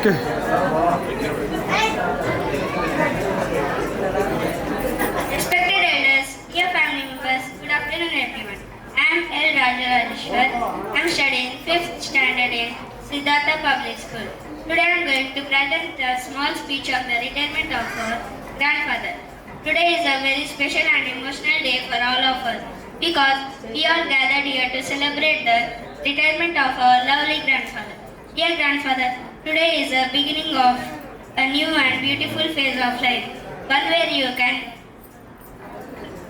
Okay. Respected elders, dear family members, good afternoon everyone. I am L. Rajarajeshwar. I am studying 5th standard in Siddhartha Public School. Today I am going to present a small speech of the retirement of our grandfather. Today is a very special and emotional day for all of us because we are gathered here to celebrate the retirement of our lovely grandfather. Dear grandfather, today is the beginning of a new and beautiful phase of life, one where you can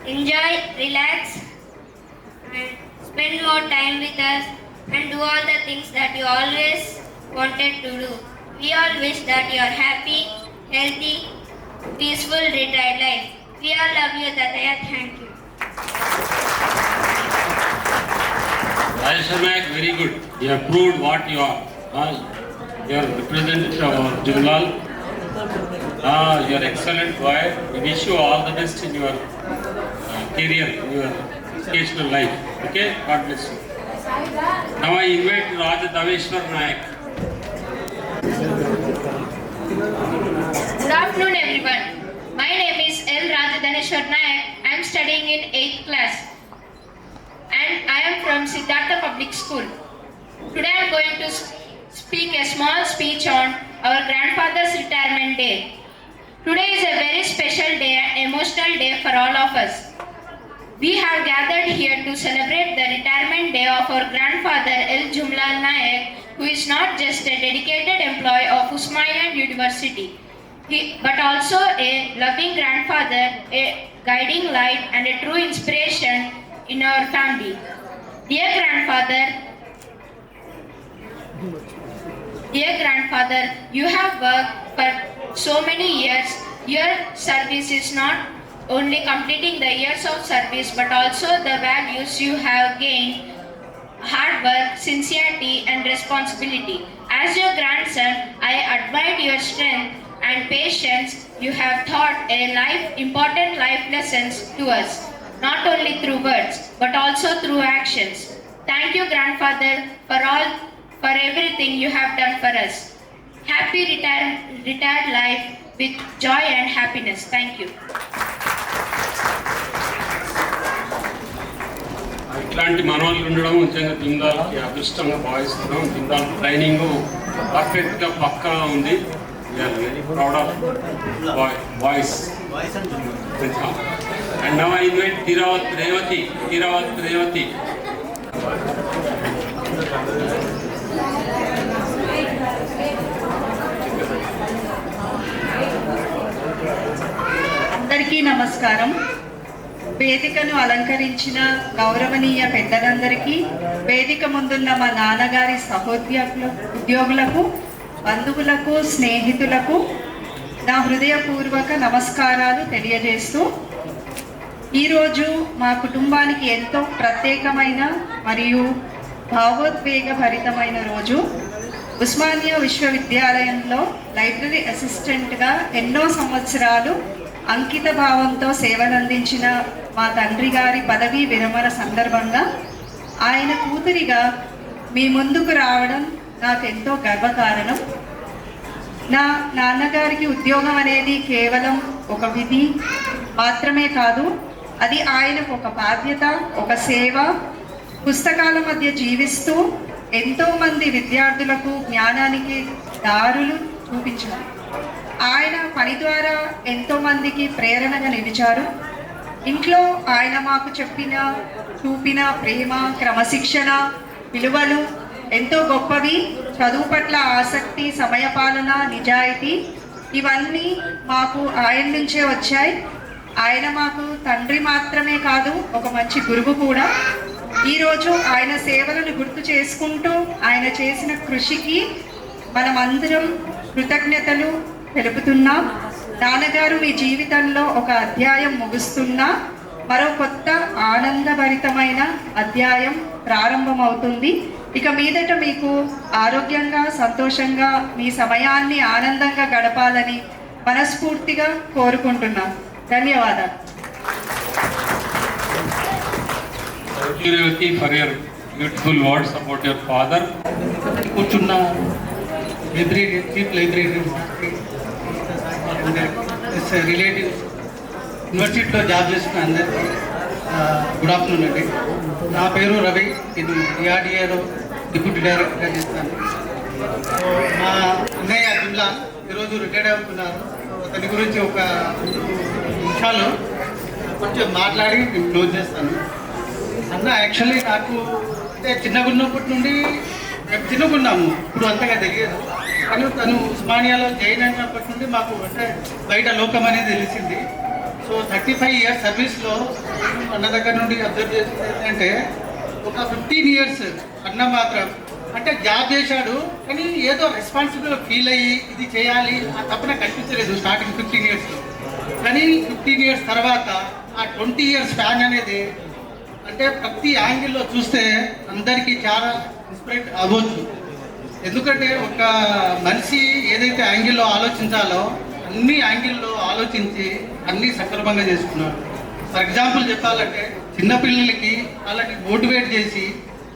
enjoy, relax, and spend more time with us and do all the things that you always wanted to do. We all wish that you are happy, healthy, peaceful, retired life. We all love you, Tataya. Thank you. Rajesh Nayak, very good. You have proved what you are. You are representative of Jumlal. You are excellent boy. We wish you all the best in your career, in your educational life. Okay? God bless you. Now I invite Raja Daveshwar Nayak. Good afternoon everyone. My name is L. Rajadaneshwar Nayak. I am studying in 8th class and I am from Siddhartha Public School. Today I am going to speak a small speech on our grandfather's retirement day. Today is a very special day and emotional day for all of us. We have gathered here to celebrate the retirement day of our grandfather L. Jumlal Nayak, who is not just a dedicated employee of Usmania University, but also a loving grandfather, a guiding light and a true inspiration in our family. Dear grandfather, you have worked for so many years. Your service is not only completing the years of service but also the values you have gained: hard work, sincerity and responsibility. As your grandson, I admired your strength and patience. You have taught important life lessons to us, not only through words but also through actions. Thank you, grandfather, for everything you have done for us. Happy retired life with joy and happiness. Thank you. ఇట్లాంటి మనవాళ్ళు ఉండడం నిజంగా జిందాల్కి అదృష్టంగా భావిస్తున్నాం. Jindal training పర్ఫెక్ట్గా పక్కా ఉంది. We are very proud of boys. And now I invite Tirawat Revathi. అందరికీ నమస్కారం. వేదికను అలంకరించిన గౌరవనీయ పెద్దలందరికీ, వేదిక ముందున్న మా నాన్నగారి ఉద్యోగులకు, బంధువులకు, స్నేహితులకు నా హృదయపూర్వక నమస్కారాలు తెలియజేస్తూ, ఈరోజు మా కుటుంబానికి ఎంతో ప్రత్యేకమైన మరియు భావోద్వేగభరితమైన రోజు. ఉస్మానియా విశ్వవిద్యాలయంలో లైబ్రరీ అసిస్టెంట్గా ఎన్నో సంవత్సరాలు అంకిత భావంతో సేవలందించిన మా తండ్రి గారి పదవీ విరమణ సందర్భంగా ఆయన కూతురిగా మీ ముందుకు రావడం నాకెంతో గర్వకారణం. నా నాన్నగారికి ఉద్యోగం అనేది కేవలం ఒక విధి మాత్రమే కాదు, అది ఆయనకు ఒక బాధ్యత, ఒక సేవ. పుస్తకాల మధ్య జీవిస్తూ ఎంతోమంది విద్యార్థులకు జ్ఞానానికి దారులు చూపించారు. ఆయన పని ద్వారా ఎంతోమందికి ప్రేరణగా నిలిచారు. ఇంట్లో ఆయన మాకు చూపిన ప్రేమ, క్రమశిక్షణ, విలువలు ఎంతో గొప్పవి. చదువు పట్ల ఆసక్తి, సమయపాలన, నిజాయితీ ఇవన్నీ మాకు ఆయన నుంచే వచ్చాయి. ఆయన మాకు తండ్రి మాత్రమే కాదు, ఒక మంచి గురువు కూడా. ఈరోజు ఆయన సేవలను గుర్తు చేసుకుంటూ ఆయన చేసిన కృషికి మనమందరం కృతజ్ఞతలు తెలుపుతున్నాం. నాన్నగారు మీ జీవితంలో ఒక అధ్యాయం ముగుస్తున్నా మరో కొత్త ఆనందభరితమైన అధ్యాయం ప్రారంభమవుతుంది. ఇక మీదట మీకు ఆరోగ్యంగా, సంతోషంగా, మీ సమయాన్ని ఆనందంగా గడపాలని మనస్ఫూర్తిగా కోరుకుంటున్నాం. ధన్యవాదాలు. Thank you, Revati, for your beautiful words about your father. కూర్చున్నా chief librarian and relatives, యూనివర్సిటీలో జాబ్ చేస్తున్న అందరికీ గుడ్ ఆఫ్టర్నూన్ అండి. నా పేరు రవి, నేను డిఆర్డిఏలో డిప్యూటీ డైరెక్టర్గా చేస్తాను. మా అన్నయ్య జుమ్లాల్ ఈరోజు రిటైర్డ్ అవుతున్నారు. అతని గురించి ఒక నిమిషాలు కొంచెం మాట్లాడి నేను క్లోజ్ చేస్తాను. అన్న యాక్చువల్లీ నాకు అంటే చిన్నగా ఉన్నప్పటి నుండి మేము చిన్నగున్నాము, ఇప్పుడు అంతగా తెలియదు. కానీ తను ఉస్మానియాలో జాయిన్ అయినప్పటి నుండి మాకు అంటే బయట లోకం అనేది తెలిసింది. సో 35 years సర్వీస్లో అన్న దగ్గర నుండి అబ్జర్వ్ చేసింది ఏంటంటే ఒక 15 years అన్న మాత్రం అంటే జాబ్ చేశాడు, కానీ ఏదో రెస్పాన్సిబుల్ ఫీల్ అయ్యి ఇది చేయాలి ఆ తప్పన కనిపించలేదు స్టార్టింగ్ 15 yearsలో. కానీ 15 years తర్వాత ఆ 20 years స్పాన్ అనేది అంటే ప్రతి యాంగిల్లో చూస్తే అందరికీ చాలా ఇన్స్పైర్ అవ్వచ్చు. ఎందుకంటే ఒక మనిషి ఏదైతే యాంగిల్లో ఆలోచించాలో అన్ని యాంగిల్లో ఆలోచించి అన్నీ సక్రమంగా చేసుకున్నారు. ఫర్ ఎగ్జాంపుల్ చెప్పాలంటే చిన్నపిల్లలకి వాళ్ళని మోటివేట్ చేసి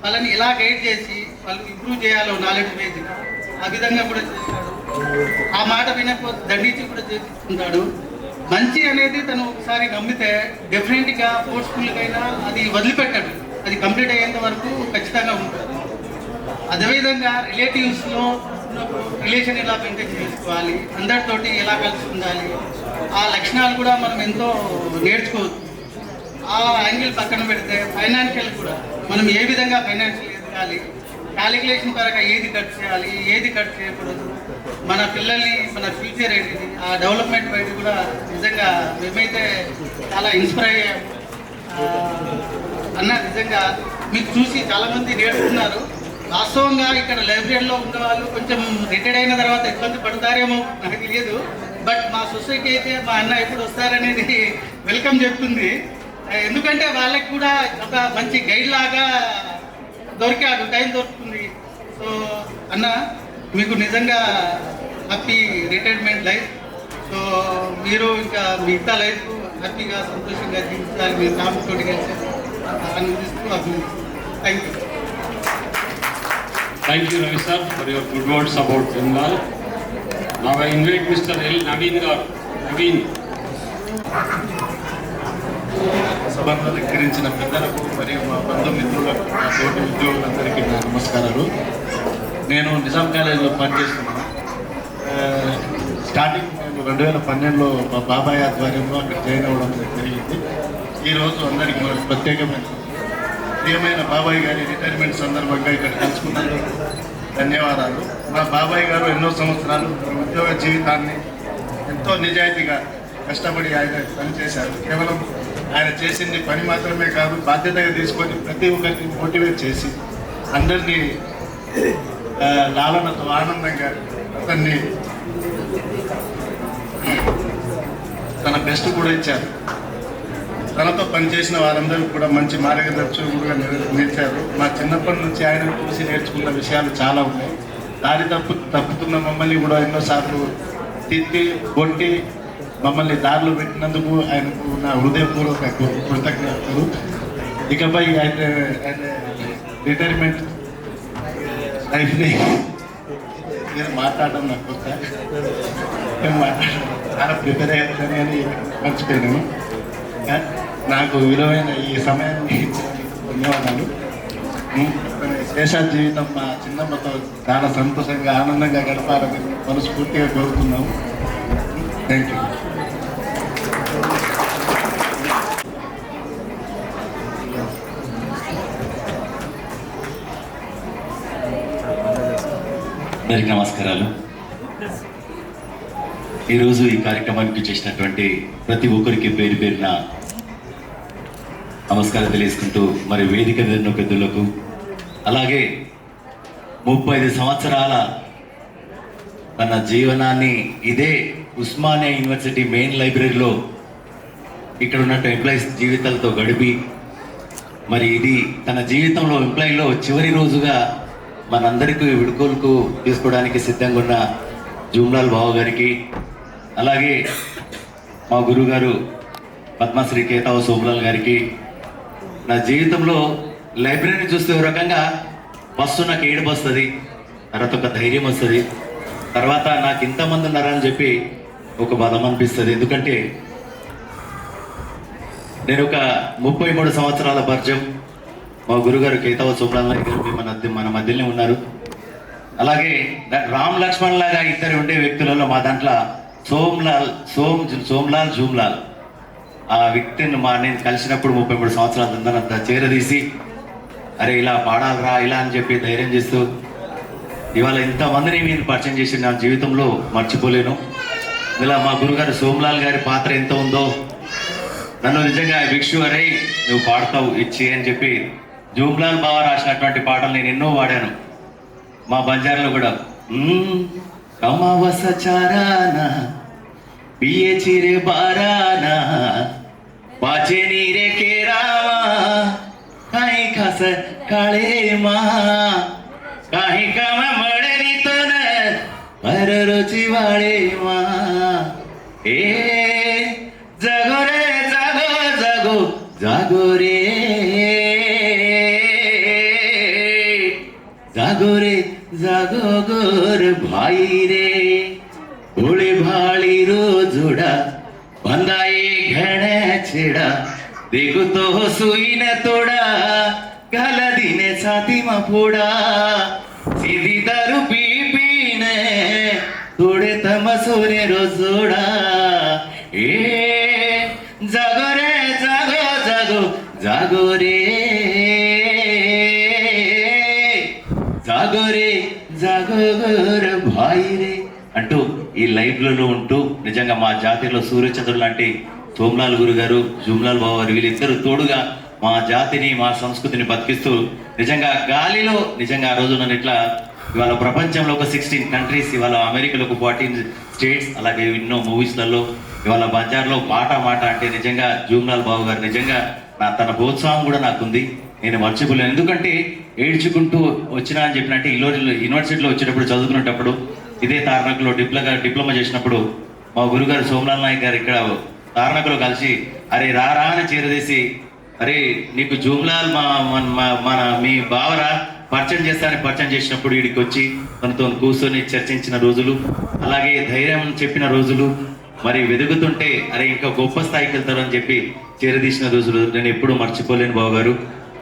వాళ్ళని ఎలా గైడ్ చేసి వాళ్ళు ఇంప్రూవ్ చేయాలో నాలెడ్జ్ బేస్ ఆ విధంగా కూడా చేస్తాడు. ఆ మాట వినకపోతే దండించి కూడా చేసుకుంటాడు. మంచి అనేది తను ఒకసారి నమ్మితే డెఫినెట్గా ఫోర్స్ఫుల్గా అది వదిలిపెట్టాడు, అది కంప్లీట్ అయ్యేంత వరకు ఖచ్చితంగా ఉంటుంది. అదేవిధంగా రిలేటివ్స్లో రిలేషన్ ఎలా మెయింటైన్ చేసుకోవాలి, అందరితోటి ఎలా కలిసి ఉండాలి, ఆ లక్షణాలు కూడా మనం ఎంతో నేర్చుకోవచ్చు. ఆ యాంగిల్ పక్కన పెడితే ఫైనాన్షియల్ కూడా మనం ఏ విధంగా ఫైనాన్షియల్ ఎదగాలి, క్యాలిక్యులేషన్ పరంగా ఏది కట్ చేయాలి, ఏది కట్ చేయకూడదు, మన పిల్లల్ని మన ఫ్యూచర్ ఏంటిది, ఆ డెవలప్మెంట్ బయట కూడా నిజంగా మేమైతే చాలా ఇన్స్పైర్ అయ్యాము. అన్న నిజంగా మీకు చూసి చాలామంది నేర్చుకున్నారు. వాస్తవంగా ఇక్కడ లైబ్రరీలో ఉన్న వాళ్ళు కొంచెం రిటైర్డ్ అయిన తర్వాత ఇబ్బంది పడతారేమో నాకు తెలియదు. బట్ మా సొసైటీ అయితే మా అన్న ఎప్పుడు వస్తారనేది వెల్కమ్ చెప్తుంది. ఎందుకంటే వాళ్ళకి కూడా ఒక మంచి గైడ్ లాగా దొరికాడు, టైం దొరుకుతుంది. సో అన్న మీకు నిజంగా హ్యాపీ రిటైర్మెంట్ లైఫ్. సో మీరు ఇంకా మిగతా లైఫ్ హ్యాపీగా సంతోషంగా జీవించాలి, మీరు ఫ్యామిలీతో కలిసి ఆనందిస్తూ అభినందిస్తాను. Thank you. Thank you, Ravi sir, for your good words about Jumlal. Now I invite Mr. L. Naveen Garu. Naveen. సభను అలంకరించిన పెద్దలకు మరియు మా బంధుమిత్రులకు, మా తోటి ఉద్యోగులందరికీ నా నమస్కారాలు. నేను నిజాం కాలేజీలో పనిచేస్తున్నాను. స్టార్టింగ్ నేను 2012లో మా బాబాయ్ ఆధ్వర్యంలో అక్కడ జాయిన్ అవ్వడం జరిగింది. ఈరోజు అందరికీ మన ప్రత్యేకమైన ప్రియమైన బాబాయ్ గారి రిటైర్మెంట్ సందర్భంగా ఇక్కడ కలుసుకున్నందుకు ధన్యవాదాలు. మా బాబాయ్ గారు ఎన్నో సంవత్సరాలు ఉద్యోగ జీవితాన్ని ఎంతో నిజాయితీగా కష్టపడి ఆయన పనిచేశారు. కేవలం ఆయన చేసింది పని మాత్రమే కాదు, బాధ్యతగా తీసుకొని ప్రతి ఒక్కరిని మోటివేట్ చేసి అందరినీ లాలనతో ఆనందంగా అతన్ని తన బెస్ట్ కూడా ఇచ్చారు. తనతో పనిచేసిన వారందరూ కూడా మంచి మార్గదర్శకులుగా నిలిచారు. మా చిన్నప్పటి నుంచి ఆయన చూసి నేర్చుకున్న విషయాలు చాలా ఉన్నాయి. దారి తప్పుతున్న మమ్మల్ని కూడా ఎన్నోసార్లు తిట్టి కొట్టి మమ్మల్ని దారిలో పెట్టినందుకు ఆయనకు నా హృదయపూర్వక కృతజ్ఞతలు. ఇకపై ఆయన రిటైర్మెంట్ లైఫ్ని నేను మాట్లాడడం నాకు కొత్త, మాట్లాడడం చాలా ప్రిపేర్ అయ్యాను అని మర్చిపోయాను. నాకు విలువైన ఈ సమయాన్ని ధన్యవాదాలు. శేషా జీవితం మా చిన్నమ్మతో చాలా సంతోషంగా ఆనందంగా గడపాలని మనస్ఫూర్తిగా కోరుకున్నాము. Thank you. అందరికీ నమస్కారాలు. ఈరోజు ఈ కార్యక్రమానికి చేసినటువంటి ప్రతి ఒక్కరికి పేరు పేరున నమస్కారం తెలియజేసుకుంటూ, మరి వేదిక మీద ఉన్న పెద్దలకు, అలాగే 35 సంవత్సరాల తన జీవనాన్ని ఇదే ఉస్మానియా యూనివర్సిటీ మెయిన్ లైబ్రరీలో ఇక్కడ ఉన్నట్టు ఎంప్లాయీస్ జీవితాలతో గడిపి, మరి ఇది తన జీవితంలో ఎంప్లాయీలో చివరి రోజుగా మనందరికీ విడుకోలకు తీసుకోవడానికి సిద్ధంగా ఉన్న జూమ్లాల్ బావ గారికి, అలాగే మా గురువుగారు పద్మశ్రీ కేతావ సోమలాల్ గారికి, నా జీవితంలో లైబ్రరీని చూస్తే ఒక రకంగా ఫస్ట్ నాకు ఏడుపు వస్తుంది, తర్వాత ఒక ధైర్యం వస్తుంది, తర్వాత నాకు ఇంతమంది ఉన్నారని చెప్పి ఒక బలం అనిపిస్తుంది. ఎందుకంటే నేను ఒక 33 సంవత్సరాల పరిచయం. మా గురుగారు కేతవ సుబ్రహ్మణ్య గారు మన మధ్యలోనే ఉన్నారు. అలాగే రామ్ లక్ష్మణ్ లాగా ఇద్దరు ఉండే వ్యక్తులలో మా దాంట్లో సోమ్లాల్ జూమ్లాల్ ఆ వ్యక్తిని నేను కలిసినప్పుడు 33 సంవత్సరాల కింద చేరదీసి అరే ఇలా పాడాలరా ఇలా అని చెప్పి ధైర్యం చేస్తూ ఇవాళ ఇంతమందిని నేను పరిచయం చేసి నా జీవితంలో మర్చిపోలేను. ఇలా మా గురుగారు సోమ్లాల్ గారి పాత్ర ఎంత ఉందో నన్ను నిజంగా భిక్షు అరే నువ్వు పాడతావు ఇచ్చి అని చెప్పి జూమ్లాల్ బావ రాసినటువంటి పాటలు నేను ఎన్నో వాడాను. మా బంజారాలో కూడా కమవస చారానా పియే చిరే బారానా పాచే నీరే కేరామా కాయి ఖాస కాళేమా కాయి కమ మడరి తోన పర రుచి వాడేమా ఏ జగో రే జగో జగో జాగో రే जागो रे जागो गोर भाई रे भोळे भाळी रो जोडा बंदाये घणे छेडा देखो तो सुईन तोडा घाला दिने छातीमा फोडा सीधी दारू पी पीने थोडे तमसोरे रो जोडा ए जागो रे जागो जागो जागो रे జాగోరే జాగోర భాయి రే అంటూ ఈ లైవ్లలో ఉంటూ నిజంగా మా జాతిలో సూర్యచంద్రుడు లాంటి సోమ్లాల్ గురు గారు జూమ్లాల్ బాబు గారు వీళ్ళిద్దరు తోడుగా మా జాతిని మా సంస్కృతిని బతికిస్తూ నిజంగా గాలిలో నిజంగా ఆ రోజు నన్ను ఇట్లా ఇవాళ ప్రపంచంలో ఒక 16 కంట్రీస్, ఇవాళ అమెరికాలో ఒక 14 స్టేట్స్, అలాగే ఎన్నో మూవీస్లలో ఇవాళ బంజార్లో మాట మాట అంటే నిజంగా జూమ్లాల్ బాబు గారు నిజంగా తన ప్రోత్సాహం కూడా నాకుంది. నేను మర్చిపోలేను. ఎందుకంటే ఏడ్చుకుంటూ వచ్చినా అని చెప్పినట్టే యూనివర్సిటీలో వచ్చేటప్పుడు చదువుకునేటప్పుడు ఇదే తార్నకలో డిప్లొమా చేసినప్పుడు మా గురుగారు సోమ్లాల్ నాయక్ గారు ఇక్కడ తార్నకలో కలిసి అరే రా అని చేరదీసి అరే నీకు జూమ్లాల్ మన మీ బావరా పరిచయం చేసినప్పుడు వీడికి వచ్చి తనతో కూర్చొని చర్చించిన రోజులు, అలాగే ధైర్యం చెప్పిన రోజులు, మరి వెతుకుతుంటే అరే ఇంకా గొప్ప స్థాయికి వెళ్తారని చెప్పి చేరదీసిన రోజులు నేను ఎప్పుడూ మర్చిపోలేను బావ గారు.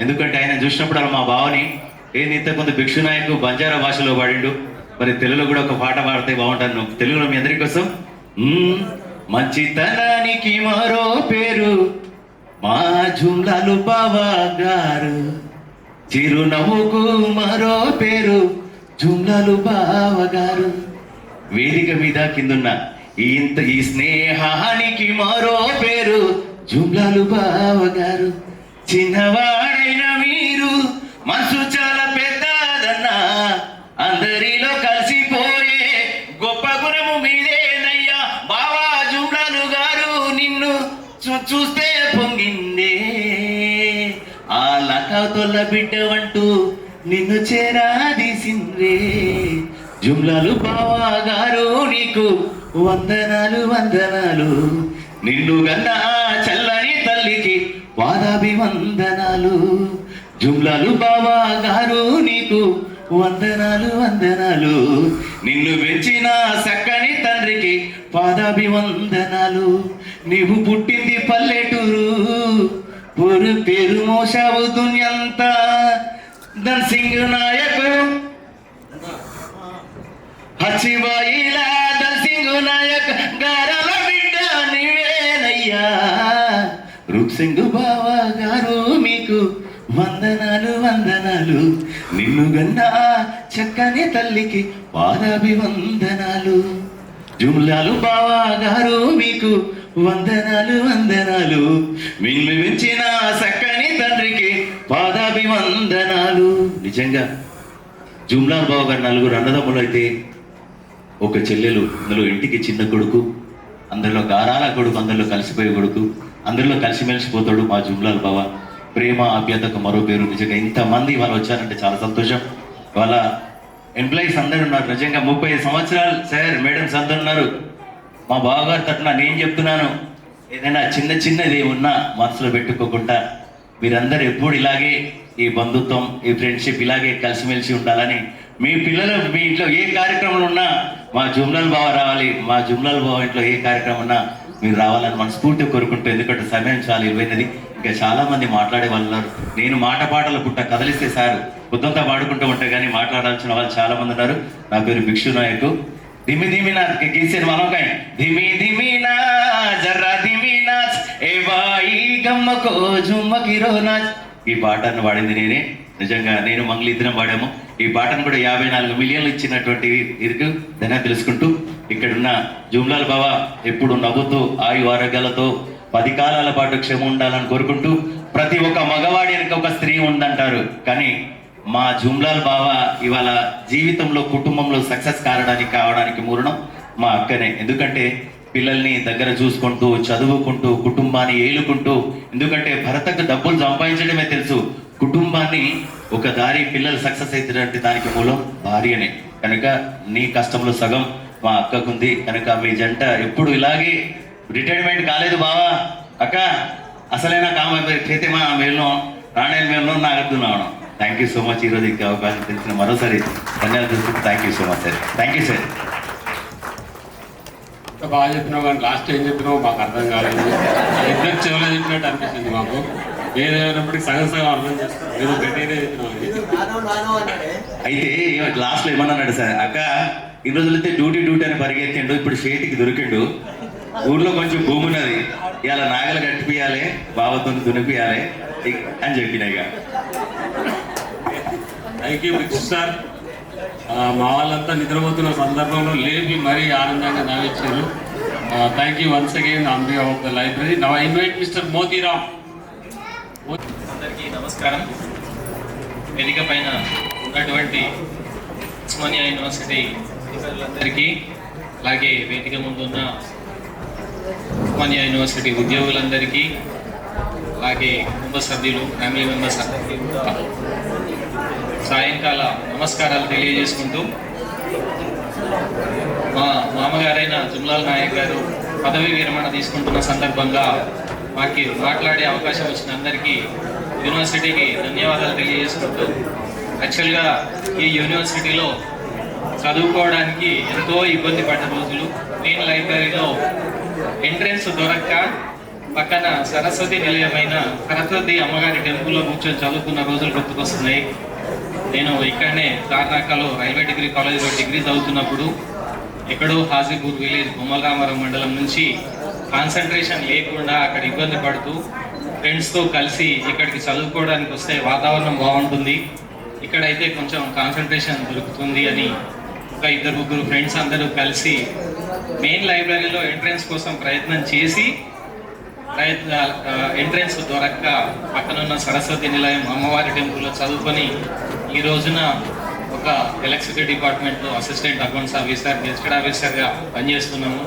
ఎందుకంటే ఆయన చూసినప్పుడు అలా మా బావని ఏంది ఇంతకుముందు భిక్షు నాయకు బంజారా భాషలో పాడిండు, మరి తెలుగులో కూడా ఒక పాట పాడితే బాగుంటాను. తెలుగులో మీ అందరి కోసం మంచితనానికి మరో పేరు మా జూమ్లాలు బావా గారు, చిరునవ్వుకు మరో పేరు జూమ్లాలు బావ గారు. వేదిక మీద కిందున్న ఈ స్నేహానికి మరో పేరు జూమ్లాలు బావ గారు. చిన్నవాడైన మీరు మనసు చాలా పెద్దదన్నా అందరిలో కలిసిపోయే గొప్ప గుణము మీదేనయ్యా బావా జూమ్లాలు గారు. నిన్ను చూస్తే పొంగిందే ఆ లకాతొల్ల బిడ్డవంటూ నిన్ను చేరాదీసిందే జూమ్లాలు బావా గారు నీకు వందనాలు వందనాలు. నిన్ను గన్నా చల్లని తల్లికి పాదాభివందనాలు. జూమ్లాలు బావా గారు నీకు వందనాలు వందనాలు. నిన్ను పెంచిన చక్కని తండ్రికి పాదాభివందనాలు. నీవు పుట్టింది పల్లెటూరు పేరు మోసావు దునియంతా ధన్ సింగ్ నాయకు హచ్చిబాయిలా ధన్ సింగ్ నాయక్ గారల బిడ్డ నీవేనయ్యా. రూప్ సింగ్ బావా గారు మీకు వందనాలు వందనాలు. నిన్ను గన్నా చక్కని తల్లికి పాదాభివందనాలు. జూమ్లాలు బావా గారు మీకు వందనాలు వందనాలు. నిన్ను పెంచిన చక్కని తండ్రికి పాదాభివందనాలు. నిజంగా జూమ్లాల్ బావ గారు 4 అన్నదమ్ములు అయితే ఒక చెల్లెలు, అందులో ఇంటికి చిన్న కొడుకు, అందరిలో గారాల కొడుకు, అందరిలో కలిసిపోయే కొడుకు, అందరిలో కలిసిమెలిసిపోతాడు మా జూమ్లాల్ బావ. ప్రేమ ఆప్యాయతకు మరో పేరు. నిజంగా ఇంతమంది వాళ్ళు వచ్చారంటే చాలా సంతోషం. వాళ్ళ ఎంప్లాయీస్ అందరు ఉన్నారు. నిజంగా 35 సంవత్సరాలు సార్ మేడమ్స్ అందరు ఉన్నారు. మా బావగారు తరఫున నేను చెప్తున్నాను, ఏదైనా చిన్నది ఉన్నా మనసులో పెట్టుకోకుండా మీరందరూ ఎప్పుడు ఇలాగే ఈ బంధుత్వం, ఈ ఫ్రెండ్షిప్ ఇలాగే కలిసిమెలిసి ఉండాలని, మీ పిల్లలు మీ ఇంట్లో ఏ కార్యక్రమాలు ఉన్నా మా జుమ్లాల్ బావ రావాలి, మా జుమ్లాల్ బావ ఇంట్లో ఏ కార్యక్రమం ఉన్నా మీరు రావాలని మనస్ఫూర్తిగా కోరుకుంటూ, ఎందుకంటే సమయం చాలా విలువైనది, ఇంకా చాలా మంది మాట్లాడే వాళ్ళు ఉన్నారు. నేను మాట పాటలు పుట్ట కదలిస్తే సార్ పొద్దుంతా పాడుకుంటూ ఉంటే కానీ మాట్లాడాల్సిన వాళ్ళు చాలా మంది ఉన్నారు. నా పేరు భిక్షు నాయకు. ధిమి ధిమి నాథ్ గీసేది మనోకాయ ధిమి ధిమి నా జర్రా ధిమి నాచ్ ఏ బాయి గమ్మకో జుమ్మకిరో నాచ్. ఈ పాటను పాడింది నేనే. నిజంగా నేను మంగళ ఇద్దరం పాడాము. ఈ పాటను కూడా 54 మిలియన్లు ఇచ్చినటువంటి ఇరుకు ధన్యవాదాలు తెలుసుకుంటూ, ఇక్కడున్న జుమ్లాల్ బావ ఎప్పుడు నవ్వుతూ ఆయు ఆరోగ్యాలతో 10 కాలాల పాటు క్షమ ఉండాలని కోరుకుంటూ, ప్రతి ఒక్క మగవాడి వెనుక ఒక స్త్రీ ఉందంటారు, కానీ మా జుమ్లాల్ బావ ఇవాళ జీవితంలో కుటుంబంలో సక్సెస్ కావడానికి మూలనం మా అక్కనే. ఎందుకంటే పిల్లల్ని దగ్గర చూసుకుంటూ చదువుకుంటూ కుటుంబాన్ని ఏలుకుంటూ, ఎందుకంటే భర్తకు డబ్బులు సంపాదించడమే తెలుసు, కుటుంబాన్ని ఒక దారి పిల్లలు సక్సెస్ అవుతున్నట్టు దానికి మూలం భార్యనే. కనుక నీ కష్టంలో సగం మా అక్కకుంది. కనుక మీ జంట ఎప్పుడు ఇలాగే రిటైర్మెంట్ కాలేదు బావా. అక్క అసలైనా కామ చేతే మా మేలో రాణేని మేలో నా అడుగుతున్నాను. Thank you so much. ఈరోజు ఈ అవకాశం తెలిసిన మరోసారి ధన్యవాదాలు. Thank you so much sir. Thank you sir. బాగా చెప్పినావు, కానీ లాస్ట్ ఏం చెప్పినావు మాకు అర్థం కాలేదు. ఇద్దరు చెవులో చెప్పినట్టు అనిపించింది మాకు. ఏదైనప్పటికీ సగం సగం అర్థం చేస్తాం, ఏదో గట్టిగానే చెప్పినావు. అయితే లాస్ట్లో ఏమన్నాడు సార్, అక్క ఈ రోజులైతే డ్యూటీ అని పరిగెత్తిండు, ఇప్పుడు చేతికి దొరికిండు, ఊర్లో కొంచెం భూమి ఉన్నది, ఇలా నాగలు కట్టిపియాలి, బావతో దునిపియాలి అని చెప్పిన. ఇక థ్యాంక్ యూ భిక్షు సార్. మా వాళ్ళంతా నిద్రపోతున్న సందర్భంలో లేపి మరీ ఆనందంగా నవ్వించారు. Thank you once again on behalf of the library. Now I invite mister Motiram. అందరికీ నమస్కారం. వేదిక పైన ఉన్నటువంటి ఉస్మానియా యూనివర్సిటీ అధికారులందరికీ, అలాగే వేదిక ముందున్న ఉస్మానియా యూనివర్సిటీ ఉద్యోగులందరికీ, అలాగే కుటుంబ సభ్యులు, ఫ్యామిలీ మెంబర్స్ అందరికీ కూడా సాయంకాల నమస్కారాలు తెలియజేసుకుంటూ, మా మామగారైన జుమ్లాల్ నాయక్ గారు పదవీ విరమణ తీసుకుంటున్న సందర్భంగా మాకు మాట్లాడే అవకాశం వచ్చిన అందరికీ యూనివర్సిటీకి ధన్యవాదాలు తెలియజేసుకుంటూ, యాక్చువల్గా ఈ యూనివర్సిటీలో చదువుకోవడానికి ఎంతో ఇబ్బంది పడ్డ రోజులు, మెయిన్ లైబ్రరీలో ఎంట్రెన్స్ దొరక్క పక్కన సరస్వతి నిలయమైన సరస్వతి అమ్మగారి టెంపుల్లో కూర్చొని చదువుకున్న రోజులు గుర్తుకొస్తున్నాయి. నేను ఇక్కడనే తార్నాకలో రైల్వే డిగ్రీ కాలేజీలో డిగ్రీ చదువుతున్నప్పుడు ఎక్కడో హాజీపూర్ విలేజ్ బొమ్మలరామారం మండలం నుంచి కాన్సన్ట్రేషన్ లేకుండా అక్కడ ఇబ్బంది పడుతూ ఫ్రెండ్స్తో కలిసి ఇక్కడికి చదువుకోవడానికి వస్తే వాతావరణం బాగుంటుంది, ఇక్కడైతే కొంచెం కాన్సన్ట్రేషన్ దొరుకుతుంది అని ఒక 2-3 ఫ్రెండ్స్ అందరూ కలిసి మెయిన్ లైబ్రరీలో ఎంట్రన్స్ కోసం ప్రయత్నం చేసి ఎంట్రన్స్ దొరక్క పక్కనున్న సరస్వతి నిలయం అమ్మవారి టెంపుల్లో చదువుకొని ఈ రోజున ఒక ఎలక్ట్రిసిటీ డిపార్ట్మెంట్లో అసిస్టెంట్ అకౌంట్స్ ఆఫీసర్, గెజిటెడ్ ఆఫీసర్గా పనిచేస్తున్నాము.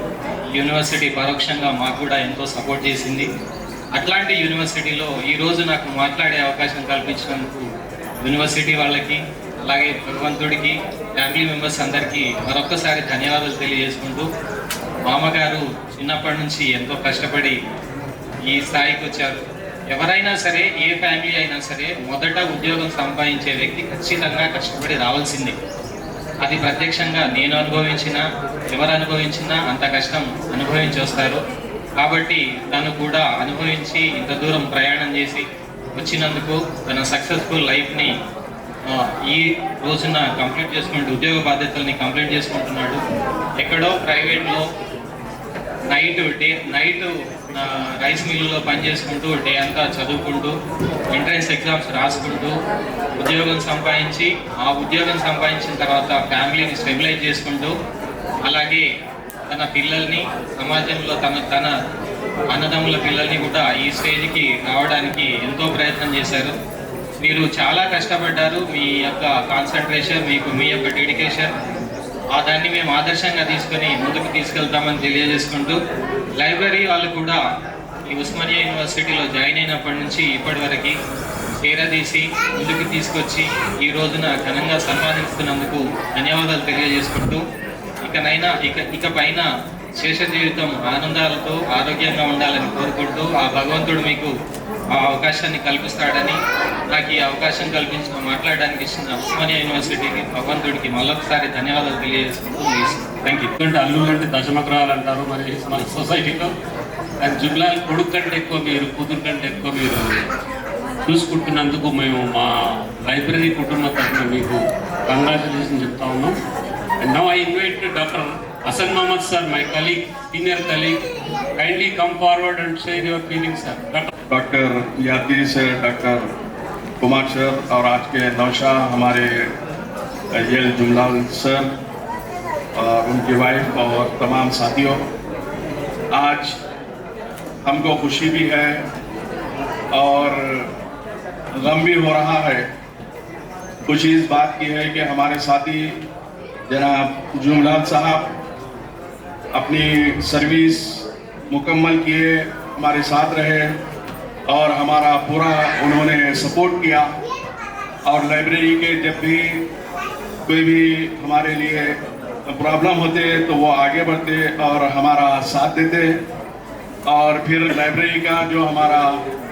యూనివర్సిటీ పరోక్షంగా మాకు కూడా ఎంతో సపోర్ట్ చేసింది. అట్లాంటి యూనివర్సిటీలో ఈరోజు నాకు మాట్లాడే అవకాశం కల్పించినందుకు యూనివర్సిటీ వాళ్ళకి, అలాగే భగవంతుడికి, ఫ్యామిలీ మెంబర్స్ అందరికీ మరొక్కసారి ధన్యవాదాలు తెలియజేసుకుంటూ, మామగారు చిన్నప్పటి నుంచి ఎంతో కష్టపడి ఈ స్థాయికి వచ్చారు. ఎవరైనా సరే, ఏ ఫ్యామిలీ అయినా సరే, మొదట ఉద్యోగం సంపాదించే వ్యక్తి ఖచ్చితంగా కష్టపడి రావాల్సిందే. అది ప్రత్యక్షంగా నేను అనుభవించినా, ఎవరు అనుభవించినా అంత కష్టం అనుభవించి వస్తారు. కాబట్టి తను కూడా అనుభవించి ఇంత దూరం ప్రయాణం చేసి వచ్చినందుకు తన సక్సెస్ఫుల్ లైఫ్ని ఈ రోజున కంప్లీట్ చేసుకుంటూ, ఉద్యోగ బాధ్యతల్ని కంప్లీట్ చేసుకుంటున్నాడు. ఎక్కడో ప్రైవేట్లో నైట్ రైస్ మిల్లులో పనిచేసుకుంటూ డే అంతా చదువుకుంటూ ఎంట్రన్స్ ఎగ్జామ్స్ రాసుకుంటూ ఉద్యోగం సంపాదించి, ఆ ఉద్యోగం సంపాదించిన తర్వాత ఫ్యామిలీని స్టెబిలైజ్ చేసుకుంటూ, అలాగే తన పిల్లల్ని సమాజంలో తన అన్నదమ్ముల పిల్లల్ని కూడా ఈ స్టేజ్కి రావడానికి ఎంతో ప్రయత్నం చేశారు. మీరు చాలా కష్టపడ్డారు. మీ యొక్క కాన్సన్ట్రేషన్, మీ యొక్క డెడికేషన్, దాన్ని మేము ఆదర్శంగా తీసుకొని ముందుకు తీసుకెళ్తామని తెలియజేసుకుంటూ, లైబ్రరీ వాళ్ళు కూడా ఈ ఉస్మానియా యూనివర్సిటీలో జాయిన్ అయినప్పటి నుంచి ఇప్పటి వరకు చేరదీసి ముందుకు తీసుకొచ్చి ఈ రోజున ఘనంగా సన్మానిస్తున్నందుకు ధన్యవాదాలు తెలియజేసుకుంటూ, ఇకపైన శేష జీవితం ఆనందాలతో ఆరోగ్యంగా ఉండాలని కోరుకుంటూ, ఆ భగవంతుడు మీకు ఆ అవకాశాన్ని కల్పిస్తాడని, నాకు ఈ అవకాశం కల్పించిన మాట్లాడడానికి ఇచ్చిన ఉస్మానియా యూనివర్సిటీకి, భగవంతుడికి మళ్ళొకసారి ధన్యవాదాలు తెలియజేసుకుంటూ థ్యాంక్ యూ. ఎందుకంటే అల్లుళ్ళు అంటే దశమగ్రహాలు అంటారు మరి మన సొసైటీలో. అది జుబ్లాల్ కొడుకు కంటే ఎక్కువ మీరు, కూతురు కంటే ఎక్కువ మీరు చూసుకుంటున్నందుకు మేము మా లైబ్రరీ కుటుంబ తరఫున మీకు కంగ్రాచులేషన్ చెప్తా ఉన్నాం. And now I invite doctor Hasan Mohammad sir, my colleague, senior colleague, kindly come forward and share your feelings, sir. Doctor Yadagiri sir, doctor Kumar sir और आज के नौशाह हमारे एल जुमलाल सर और उनकी वाइफ और तमाम साथियों, आज हमको खुशी भी है और गम भी हो रहा है। खुशी इस बात की है कि हमारे साथी जनाब जुमलाल साहब अपनी सर्विस मुकम्मल किए, हमारे साथ रहे और हमारा पूरा उन्होंने सपोर्ट किया। और लाइब्रेरी के जब भी कोई भी हमारे लिए प्रॉब्लम होते तो वो आगे बढ़ते और हमारा साथ देते। और फिर लाइब्रेरी का जो हमारा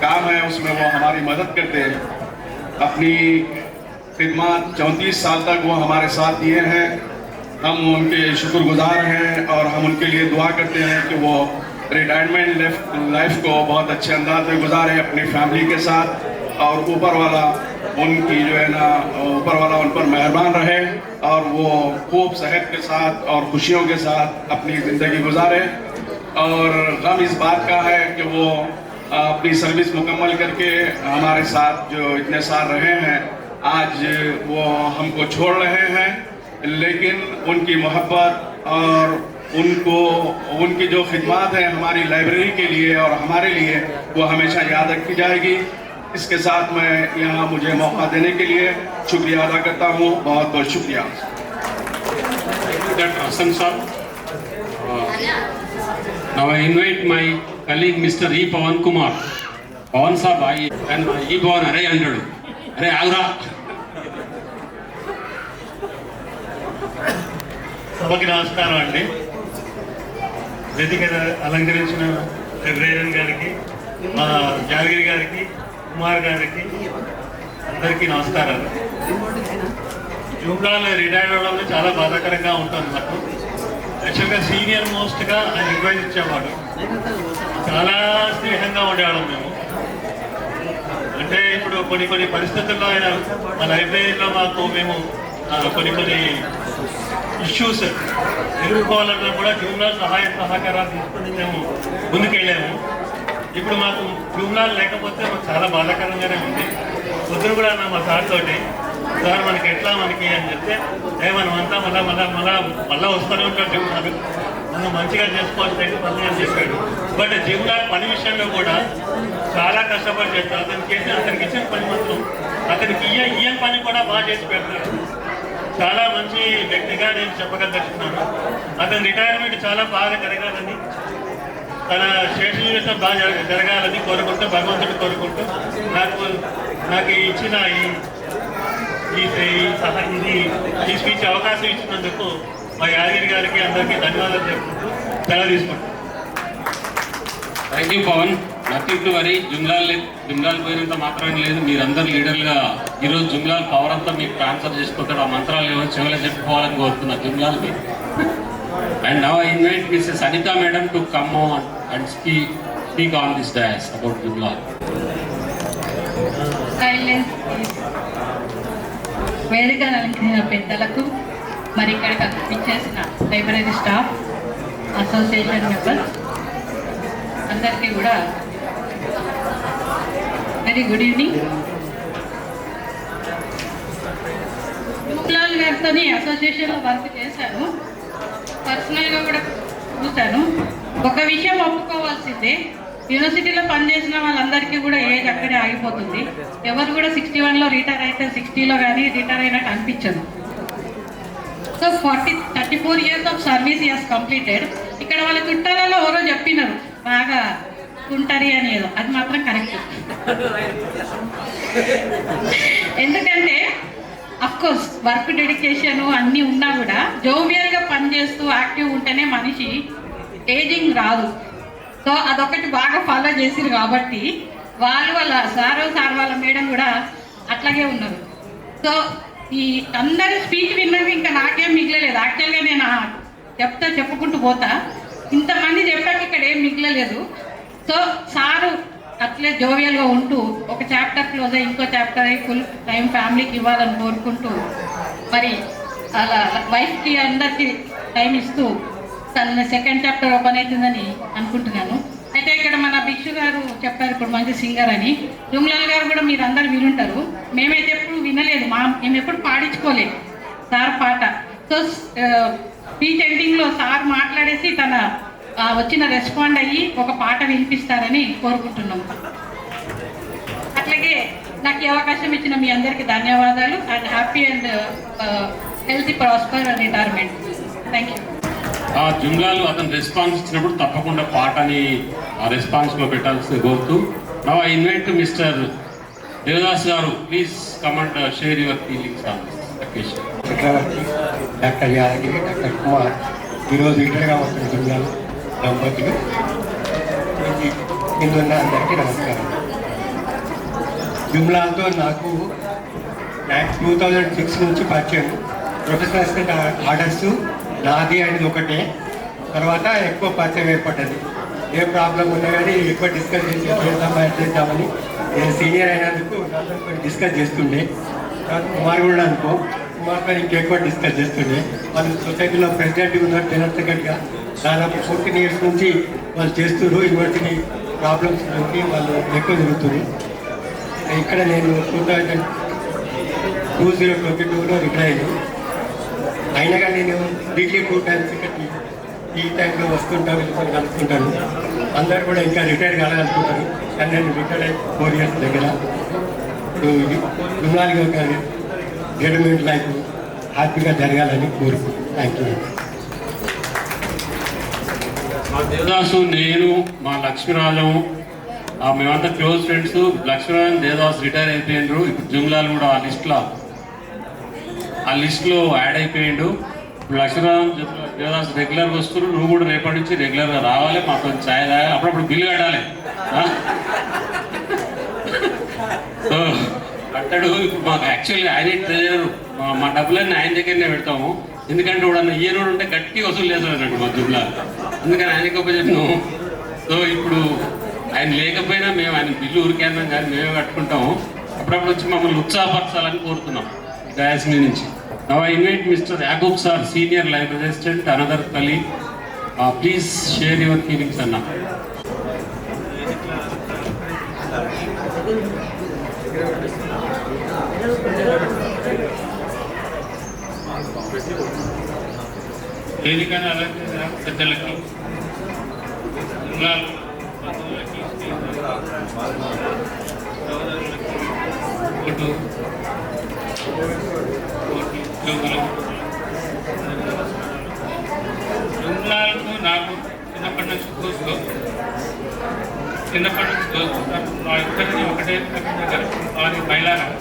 काम है उसमें वो हमारी मदद करते। अपनी खिदमत 34 साल तक वो हमारे साथ दिए हैं। हम उनके शुक्रगुजार हैं और हम उनके लिए दुआ करते हैं कि वो रिटायरमेंट लाइफ को बहुत अच्छे अंदाज में गुजारे अपनी फैमिली के साथ, और ऊपर वाला उनकी जो है ना, ऊपर वाला उन पर मेहरबान रहे और वो खूब सेहत के साथ और खुशियों के साथ अपनी ज़िंदगी गुजारे। और गम इस बात का है कि वो अपनी सर्विस मुकम्मल करके हमारे साथ जो इतने साल रहे हैं, आज वो हमको छोड़ रहे हैं, लेकिन उनकी मोहब्बत और उनकी जो खिदमत है हमारी लाइब्रेरी के लिए और हमारे लिए, वो हमेशा याद रखी जाएगी। इसके साथ मैं यहाँ मुझे मौका देने के लिए शुक्रिया अदा करता हूँ। बहुत बहुत शुक्रिया। Dr. Hasan sir. Now I invite my colleague Mr. E. Pawan Kumar. Pawan sahab, and E. Pawan, अरे अंडड़, अरे आगरा. సభకి నమస్కారం అండి. వేదిక అలంకరించిన లైబ్రేరియన్ గారికి, మా జానగిరి గారికి, కుమార్ గారికి అందరికీ నమస్కారాలు. జూబ్లాల్ రిటైర్డ్ అవ్వడంలో చాలా బాధాకరంగా ఉంటుంది నాకు. యాక్చువల్గా సీనియర్ మోస్ట్గా ఆయన అడ్వైజ్ ఇచ్చేవాడు. చాలా స్నేహంగా ఉండేవాళ్ళం మేము. అంటే ఇప్పుడు కొన్ని పరిస్థితుల్లో ఆయన మా లైబ్రరీలో మేము కొన్ని ఇష్యూస్ ఎదుర్కోవాలన్నా కూడా జూబ్లాల్ సహాయ సహకారాలు తీసుకుని మేము ముందుకెళ్ళాము. ఇప్పుడు మాకు జూబ్లాల్ లేకపోతే మాకు చాలా బాధాకరంగానే ఉంది. పొద్దున కూడా మా సార్ తోటి, సార్ మనకి ఎట్లా మనకి అని చెప్తే, మనమంతా మళ్ళా వస్తూనే ఉంటాడు జూబ్లాల్, మనం మంచిగా చేసుకోవాల్సిన పని అని చెప్పాడు. బట్ జూబ్లాల్ పని విషయంలో కూడా చాలా కష్టపడి చేస్తాడు. అతనికి ఇచ్చిన పని మాత్రం అతనికి ఇయ్యని పని కూడా బాగా చేసి పెడతాడు. చాలా మంచి వ్యక్తిగా నేను చెప్పగలుగుతున్నాను. అతని రిటైర్మెంట్ చాలా బాగా జరగాలని, తన శేష జీవితం బాగా జరగాలని కోరుకుంటూ, భగవంతుడు కోరుకుంటూ నాకు ఇచ్చిన ఈ స్పీచ్ అవకాశం ఇచ్చినందుకు మా యాదగిరి గారికి అందరికీ ధన్యవాదాలు చెప్పుకుంటూ సెలవు తీసుకుంటాం. Thank you Pavan. Nothing to worry. Jumlal పోయినంత మాత్రమే లేదు, మీరందరూ లీడర్గా ఈరోజు జుమ్లాల్ పవర్ అంతా మీకు ట్రాన్స్ఫర్ చేసుకుంటాడు. ఆ మంత్రాలు ఏమో చెవులో చెప్పుకోవాలని కోరుతున్నా జుమ్లాల్కి. And now I invite missus Anita madam to come on and speak on this dais about Jumlal. వేదిక అలంకరించిన పెద్దలకు, మరి ఇక్కడికి విచ్చేసిన లైబ్రరీ స్టాఫ్, అసోసియేషన్ మెంబర్స్ అందరికీ కూడా వెరీ గుడ్ ఈవినింగ్. జూబ్లాల్ గారితో అసోసియేషన్లో వర్క్ చేశాను, పర్సనల్గా కూడా చూశాను. ఒక విషయం ఒప్పుకోవాల్సిందే, యూనివర్సిటీలో పనిచేసిన వాళ్ళందరికీ కూడా ఏజ్ అక్కడే ఆగిపోతుంది. ఎవరు కూడా 61లో రిటైర్ అయితే 60లో కానీ రిటైర్ అయినట్టు అనిపించదు. So 34 years of service he has completed. ఇక్కడ వాళ్ళ చుట్టాలలో ఎవరో చెప్పినారు బాగా ఉంటారు అని, ఏదో అది మాత్రం కరెక్ట్. ఎందుకంటే అఫ్కోర్స్ వర్క్ డెడికేషన్ అన్నీ ఉన్నా కూడా జోవియల్గా పనిచేస్తూ యాక్టివ్ ఉంటేనే మనిషి ఏజింగ్ రాదు. సో అదొకటి బాగా ఫాలో చేసిరు కాబట్టి వాళ్ళు వాళ్ళ సార్ వాళ్ళ మేడం కూడా అట్లాగే ఉన్నారు. సో ఈ అందరి స్పీచ్ విన్నాక ఇంకా నాకేం మిగలలేదు. యాక్చువల్గా నేను చెప్పుకుంటూ పోతా, ఇంతమంది చెప్పాక ఇక్కడ ఏం మిగలలేదు. సో సారు అట్లే జోవియల్గా ఉంటూ ఒక చాప్టర్ క్లోజ్ అయ్యి ఇంకో చాప్టర్ అయ్యి ఫుల్ టైం ఫ్యామిలీకి ఇవ్వాలని కోరుకుంటూ, మరి అలా వైఫ్కి అందరికీ టైం ఇస్తూ తన సెకండ్ చాప్టర్ ఓపెన్ అవుతుందని అనుకుంటున్నాను. అయితే ఇక్కడ మన భిక్షు గారు చెప్పారు ఇప్పుడు మంచి సింగర్ అని. జుమ్లాల్ గారు కూడా మీరు అందరు వినుంటారు. మేమైతే ఎప్పుడు వినలేదు, మేము ఎప్పుడు పాడించుకోలేదు సార్ పాట. సో స్పీచ్ ఎండింగ్లో సార్ మాట్లాడేసి తన వచ్చిన రెస్పాండ్ అయ్యి ఒక పాట వినిపిస్తారని కోరుకుంటున్నాం. అట్లాగే నాకు ఈ అవకాశం ఇచ్చిన మీ అందరికీ ధన్యవాదాలు. And happy and healthy prosper retirement. Thank you. ఆ జుమ్లాలు అతను రెస్పాన్స్ ఇచ్చినప్పుడు తప్పకుండా పాటని ఆ రెస్పాన్స్లో పెట్టాల్సి కోరుతూ, now I invite mister Devadas garu, please come and share your feelings on this occasion. Chakravarthi, doctor Yadagiri, doctor Kumar ఈరోజు లీడర్గా వస్తున్న జుమ్లాలు దంపతులు, ఇందున్న అందరికీ నమస్కారం. జుమ్లాలతో నాకు 2006 నుంచి పరిచయం. ప్రొఫెషనల్ అసిస్టెంట్ ఆర్డర్స్ నాది అనేది ఒకటే, తర్వాత ఎక్కువ పరిచయం ఏర్పడ్డది. ఏ ప్రాబ్లం ఉన్నా కానీ ఎక్కువ డిస్కస్ చేసి చేద్దామని నేను సీనియర్ అయినందుకు నాతో డిస్కస్ చేస్తుండే. కుమార్ కూడా అనుకో, కుమార్తో ఇంకెక్కువ డిస్కస్ చేస్తుండే. వాళ్ళు సొసైటీలో ప్రెసిడెంట్గా ఉన్నారు, జనరల్ సెక్రటరీగా దాదాపు 14 years నుంచి వాళ్ళు చేస్తున్నారు. యూనివర్సిటీ ప్రాబ్లమ్స్ నుంచి వాళ్ళు ఎక్కువ జరుగుతుంది. ఇక్కడ నేను 2022లో రిటైర్ అయ్యాను. అయినా కానీ నేను వీక్లీ 2 times ఇక్కడ ఈ టైంలో వస్తుంటాను, వెళ్ళిపోయి కలుసుకుంటాను. అందరూ కూడా ఇంకా రిటైర్ కావాలనుకుంటారు, కానీ నేను రిటైర్ అయ్యి 4 years దగ్గర. ఇప్పుడు జుమ్లాల్గా ఒక రిటైర్మెంట్ లైఫ్ హ్యాపీగా జరగాలని కోరుకుంటున్నాను. Thank you. మా దేవదాసు, నేను, మా లక్ష్మీరాజం, మేమంతా close friends. Lakshmirajam, Devadasu retire అయిపోయినారు. ఇప్పుడు జుమ్లాలు కూడా ఆ లిస్ట్లో యాడ్ అయిపోయిండు. ఇప్పుడు లక్ష్మీరాజం, దేవదాసు రెగ్యులర్గా వస్తున్నారు. నువ్వు కూడా రేపటి నుంచి రెగ్యులర్గా రావాలి, మాకు ఛాయ్ తాగాలి, అప్పుడప్పుడు బిల్లు కట్టాలి. సో కట్టాడు. ఇప్పుడు మాకు యాక్చువల్గా ఆయనే ట్రెజరర్. మా డబ్బులన్నీ ఆయన దగ్గరనే పెడతాము. ఎందుకంటే కూడా ఏ రోడ్ ఉంటే గట్టి వసూలు చేస్తాడు అన్నట్టు మా దుబ్లా, అందుకని ఆయనకి ఒక చెప్పినాము. సో ఇప్పుడు ఆయన లేకపోయినా మేము ఆయన బిల్లు ఊరికేన్నాం కానీ మేమే కట్టుకుంటాము. అప్పుడప్పుడు వచ్చి మమ్మల్ని ఉత్సాహపరచాలని కోరుతున్నాం డయాస్మీ నుంచి. Now I invite mister Yakub sir, senior library assistant, another colleague. Please share your feelings అన్న. వేదికను అలంకరించిన పెద్దలకి, ఉద్యోగులు, జుమ్లాలకు నాకు చిన్నప్పటి నుంచి చూస్తూ మా ఇద్దరిని ఒకటే దగ్గర వారి మైలారం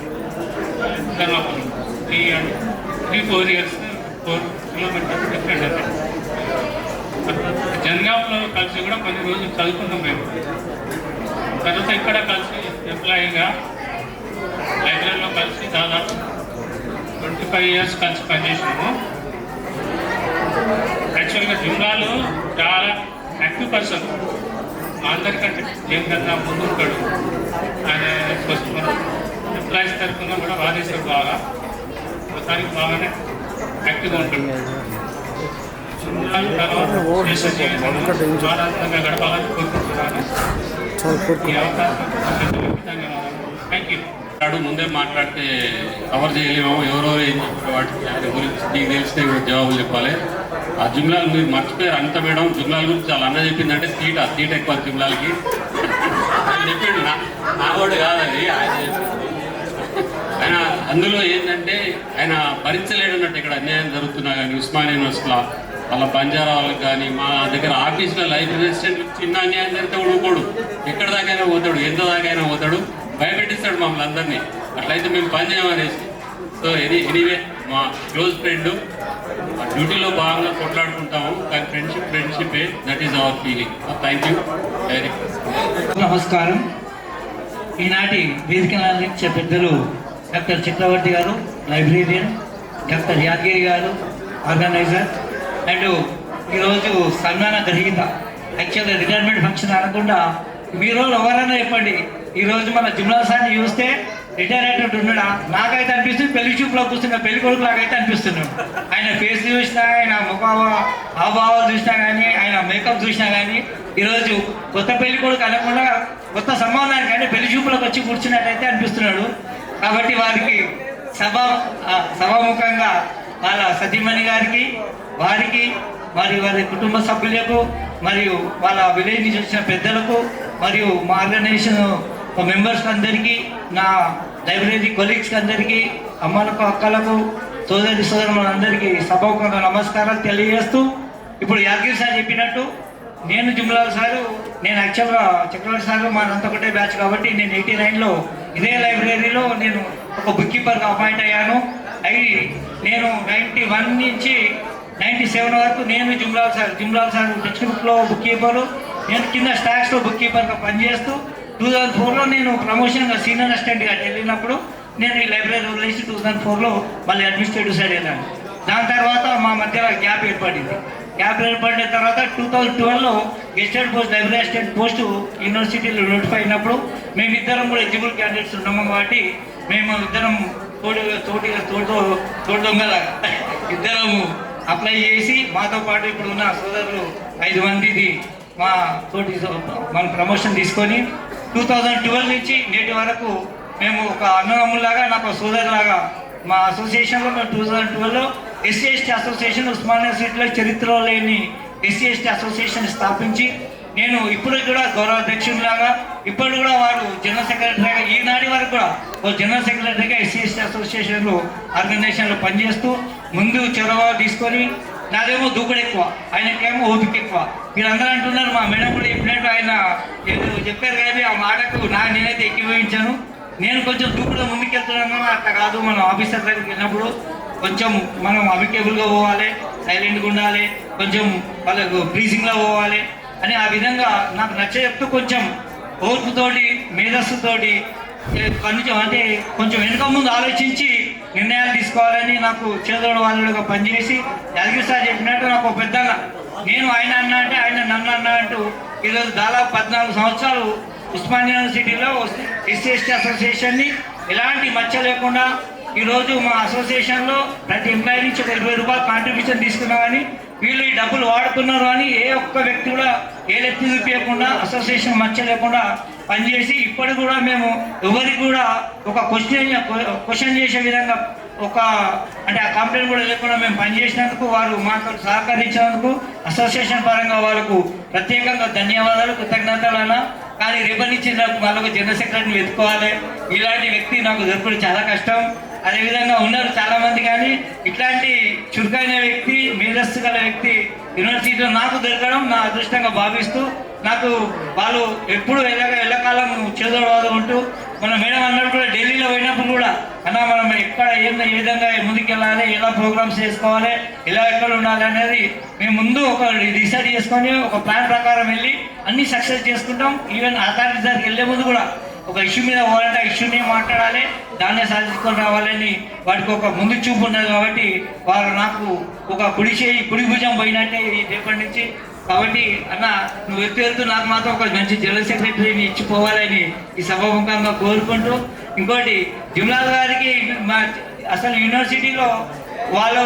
3-4 years 4 kilometers డిఫరెంట్ అది. జనగాంలో కలిసి కూడా కొన్ని రోజులు చదువుకున్నాం మేము. తర్వాత ఇక్కడ కలిసి ఎంప్లాయీగా లైబ్రరీలో కలిసి దాదాపు 25 years కలిసి పనిచేసినాము. యాక్చువల్గా జుమ్లాలు చాలా యాక్టివ్ పర్సన్, అందరికంటే దేనికన్నా ముందు ఉంటాడు. ఆయన ఎంప్లాయీస్ తరఫున కూడా వాదిస్తాడు బాగా, మొత్తానికి బాగానే యాక్టివ్గా ఉంటాడు. జుమ్లాలు తర్వాత ఆనందంగా గడపాలని కోరుకుంటున్నాను. ఈ అవకాశం ధన్యవాదాలు. Thank you. ముందే మాట్లాడితే కవర్ చేయలేమో, ఎవరెవరు ఏం చెప్పారు వాటికి ఆయన గురించి నీకు తెలిస్తే కూడా జవాబులు చెప్పాలి. ఆ జుమ్లాలు మీరు మర్చిపోయారు అంత మేడం. జుమ్లాల గురించి చాలా అన్న చెప్పిందంటే తీట ఎక్కువ జుమ్లాలకి చెప్పిండు. నా వాడు కాదని ఆయన ఆయన అందులో ఏంటంటే ఆయన భరించలేడన్నట్టు ఇక్కడ అన్యాయం జరుగుతున్నా కానీ ఉస్మానియా యూనివర్సిటీలో వాళ్ళ బంజారా వాళ్ళకి కానీ మా దగ్గర ఆఫీస్లో లైబ్రరీ అసిస్టెంట్ చిన్న అన్యాయం జరిగితే ఊడుకోడు, ఎక్కడ దాకైనా పోతాడు, ఎంత దాకైనా పోతాడు, భయపెట్టిస్తాడు మమ్మల్ని అందరినీ. అట్లయితే మేము పని చేయమనేసి. సో ఎనీవే మా క్లోజ్ ఫ్రెండ్, డ్యూటీలో బాగా కొట్లాడుకుంటాము కానీ friendship that is our feeling. Thank you. నమస్కారం. ఈనాటి వేదికను అందించే పెద్దలు డాక్టర్ చక్రవర్తి గారు, లైబ్రేరియన్, డాక్టర్ యాదగిరి గారు, ఆర్గనైజర్, అండ్ ఈరోజు సన్మాన గ్రహీత. యాక్చువల్గా రిటైర్మెంట్ ఫంక్షన్ అనకుండా మీరు ఎవరైనా చెప్పండి, ఈరోజు మన జుమ్లాల్ సార్ని చూస్తే రిటైర్ అయినట్టు ఉన్నాడా? నాకైతే అనిపిస్తుంది పెళ్లి చూపులో కూర్చున్న పెళ్లి కొడుకు లాగైతే అనిపిస్తున్నాడు. ఆయన ఫేస్ చూసినా, ఆయన ముఖ హావభావాలు చూసినా కానీ, ఆయన మేకప్ చూసినా కానీ ఈరోజు కొత్త పెళ్లి కొడుకు అనకుండా కొత్త సంబంధానికి అంటే పెళ్లి చూపులకు వచ్చి కూర్చున్నట్టయితే అనిపిస్తున్నాడు. కాబట్టి వారికి సభాముఖంగా వాళ్ళ సతీమణి గారికి, వారికి, మరియు వారి కుటుంబ సభ్యులకు, మరియు వాళ్ళ విలేజ్ నుంచి వచ్చిన పెద్దలకు, మరియు మా ఆర్గనైజేషన్ మెంబర్స్ అందరికీ, నా లైబ్రరీ కొలీగ్స్కి అందరికీ, అమ్మలకు, అక్కలకు, సోదరులందరికీ సభాముఖంగా నమస్కారాలు తెలియజేస్తూ, ఇప్పుడు యాదగిరి సార్ చెప్పినట్టు నేను జుమ్లాల్ సారు, నేను యాక్చువల్గా చక్రవర్తి సారు మాదంతా ఒకటే బ్యాచ్ కాబట్టి నేను 89లో ఇదే లైబ్రరీలో నేను ఒక బుక్ కీపర్గా అపాయింట్ అయ్యాను. నేను 91 నుంచి 97 వరకు నేను జుమ్లాల్ సార్ టెక్స్ట్ బుక్లో బుక్ కీపరు, నేను కింద స్టాక్స్లో బుక్ కీపర్గా పనిచేస్తూ 2004లో నేను ప్రమోషన్గా సీనియర్ అసిస్టెంట్గా వెళ్ళినప్పుడు నేను ఈ లైబ్రరీ వదిలేసి 2004లో మళ్ళీ అడ్మినిస్ట్రేటివ్ సైడ్ వెళ్ళాను. దాని తర్వాత మా మధ్య గ్యాప్ ఏర్పడింది. ఏర్పడిన తర్వాత 2012లో gazetted post library assistant post యూనివర్సిటీలో నోటిఫై అయినప్పుడు మేమిద్దరం కూడా ఎలిజిబుల్ క్యాండిడేట్స్ ఉన్నాము కాబట్టి మేము ఇద్దరం తోడు దొంగలాగా ఇద్దరము అప్లై చేసి మాతో పాటు ఇప్పుడు ఉన్న సోదరులు 5 మందిది మన ప్రమోషన్ తీసుకొని 2012 నుంచి నేటి వరకు మేము ఒక అన్నదమ్ములాగా, నాకు సోదరులాగా మా అసోసియేషన్లో మేము 2012లో ఎస్సీ ఎస్టీ అసోసియేషన్ ఉస్మానియా యూనివర్సిటీలో చరిత్రలో లేని ఎస్సీ ఎస్టీ అసోసియేషన్ స్థాపించి నేను ఇప్పుడు కూడా గౌరవ అధ్యక్షుడిలాగా, ఇప్పుడు కూడా వారు జనరల్ సెక్రటరీగా, ఈనాటి వరకు కూడా ఒక జనరల్ సెక్రటరీగా ఎస్సీ ఎస్టీ అసోసియేషన్లో ఆర్గనైజేషన్లో పనిచేస్తూ ముందు చొరవ తీసుకొని, నాదేమో దూకుడు ఎక్కువ, ఆయనకేమో ఓపిక ఎక్కువ. మీరు అందరూ అంటున్నారు, మా మేడం కూడా చెప్పినట్టు ఆయన ఏదో చెప్పారు కానీ ఆ మాటకు నేనైతే ఎక్కిపోయించాను. నేను కొంచెం దూకుడుగా ముందుకెళ్తున్నాను. అట్లా కాదు, మనం ఆఫీసర్ దగ్గరికి వెళ్ళినప్పుడు కొంచెం మనం అమికేబుల్గా పోవాలి, సైలెంట్గా ఉండాలి, కొంచెం వాళ్ళకు బ్రీజింగ్లో పోవాలి అని ఆ విధంగా నాకు చెప్తూ కొంచెం ఓర్పుతోటి, మేధస్సుతోటి కొంచెం వెనుక ముందు ఆలోచించి నిర్ణయాలు తీసుకోవాలని నాకు చేదోడు వాళ్ళుగా పనిచేసి యాదగిరి సార్ చెప్పినట్టు నాకు పెద్దగా నేను ఆయన అన్నా అంటే ఆయన నన్ను అన్నా అంటూ ఈరోజు దాదాపు 14 సంవత్సరాలు ఉస్మానియా యూనివర్సిటీలో ఎస్సీ ఎస్టీ అసోసియేషన్ని ఎలాంటి మచ్చ లేకుండా ఈరోజు మా అసోసియేషన్లో ప్రతి ఎంప్లాయీ నుంచి ₹20 కాంట్రిబ్యూషన్ తీసుకున్నామని, వీళ్ళు ఈ డబ్బులు వాడుతున్నారు అని ఏ ఒక్క వ్యక్తి కూడా ఏలెత్తి చూపించకుండా అసోసియేషన్ మచ్చ లేకుండా పనిచేసి ఇప్పటి కూడా మేము ఎవరికి కూడా ఒక క్వశ్చన్ చేసే విధంగా ఆ కంప్లైంట్ కూడా లేకుండా మేము పనిచేసినందుకు, వారు మాకు సహకరించినందుకు అసోసియేషన్ పరంగా వాళ్ళకు ప్రత్యేకంగా ధన్యవాదాలు, కృతజ్ఞతలు అన్నా. కానీ రేపటి నుంచి నాకు వాళ్ళకు జనరల్ సెక్రటరీని వెతుకోవాలి, ఇలాంటి వ్యక్తి నాకు దొరకడం చాలా కష్టం. అదేవిధంగా ఉన్నారు చాలామంది, కానీ ఇట్లాంటి చురుకైన వ్యక్తి, మేధస్సు గల వ్యక్తి యూనివర్సిటీలో నాకు దొరకడం నా అదృష్టంగా భావిస్తూ, నాకు వాళ్ళు ఎప్పుడు ఎల్లకాలం చేదోడు ఉంటూ, మన మేడం అన్నట్టు కూడా ఢిల్లీలో పోయినప్పుడు కూడా అన్నా మనం ఎక్కడ ఏ విధంగా ముందుకెళ్ళాలి, ఎలా ప్రోగ్రామ్స్ చేసుకోవాలి, ఎక్కడ ఉండాలి అనేది మేము ముందు ఒక డిసైడ్ చేసుకొని ఒక ప్లాన్ ప్రకారం వెళ్ళి అన్ని సక్సెస్ చేసుకుంటాం. ఈవెన్ అథారిటీ దగ్గరికి వెళ్ళే ముందు కూడా ఒక ఇష్యూ మీద పోవాలంటే ఆ ఇష్యూని మాట్లాడాలి, దాన్నే సాధించుకొని రావాలని వాటికి ఒక ముందు చూపు ఉన్నది. కాబట్టి వారు నాకు ఒక కుడి భుజం పోయినట్టే రేపటి నుంచి. కాబట్టి అన్న నువ్వు వెళ్తూ నాకు మాత్రం ఒక మంచి జనరల్ సెక్రటరీని ఇచ్చిపోవాలని ఈ సభాముఖంగా కోరుకుంటూ, ఇంకోటి జుమ్లాల్ గారికి అసలు యూనివర్సిటీలో వాళ్ళు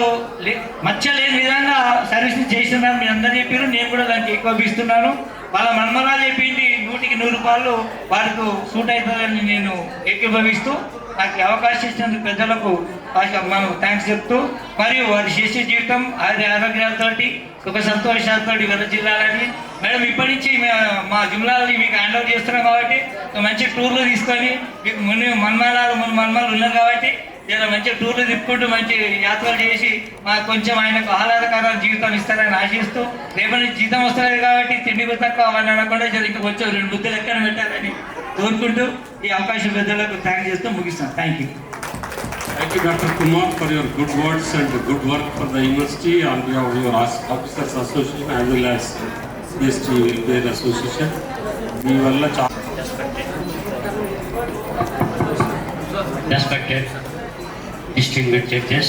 మచ్చలేని విధంగా సర్వీస్ చేస్తున్నారు. మీరు అందరూ చెప్పారు, నేను కూడా దానికి ఏకోపిస్తున్నాను. వాళ్ళ మన్మరాలు చెప్పింది 100కి 100 వారికి సూట్ అవుతుందని నేను ఏకీభవిస్తూ, నాకు అవకాశం ఇచ్చినందుకు పెద్దలకు మనం థ్యాంక్స్ చెప్తూ, మరియు వారి చేసే జీవితం ఆరోగ్యాలతోటి ఒక సంతోషాలతో జిల్లాలని మేడం ఇప్పటి నుంచి మా జిల్లాలని మీకు హ్యాండ్ ఓవర్ చేస్తున్నాం కాబట్టి మంచి టూర్లు తీసుకొని, మీకు మన్మరాలు ఉన్నారు కాబట్టి ఇలా మంచి టూర్లు తిప్పుకుంటూ మంచి యాత్రలు చేసి మాకు కొంచెం ఆయనకు ఆహ్లాదకరమైన జీవితం ఇస్తారని ఆశిస్తూ, రేపటి నుంచి జీతం వస్తలేదు కాబట్టి తిండి తక్కువ అవన్నీ అనకుండా ఇంకా కొంచెం 2 బుద్ధులు ఎక్కడ పెట్టాలని కోరుకుంటూ ఈ అవకాశం పెద్దలకు థ్యాంక్ చేస్తూ ముగిస్తాను. Thank you. Thank you, Dr. Kumar, for your good words and good work for the university on behalf of your Officers Association as well as CST Welfare Association. మీ వల్ల respected distinguished judges,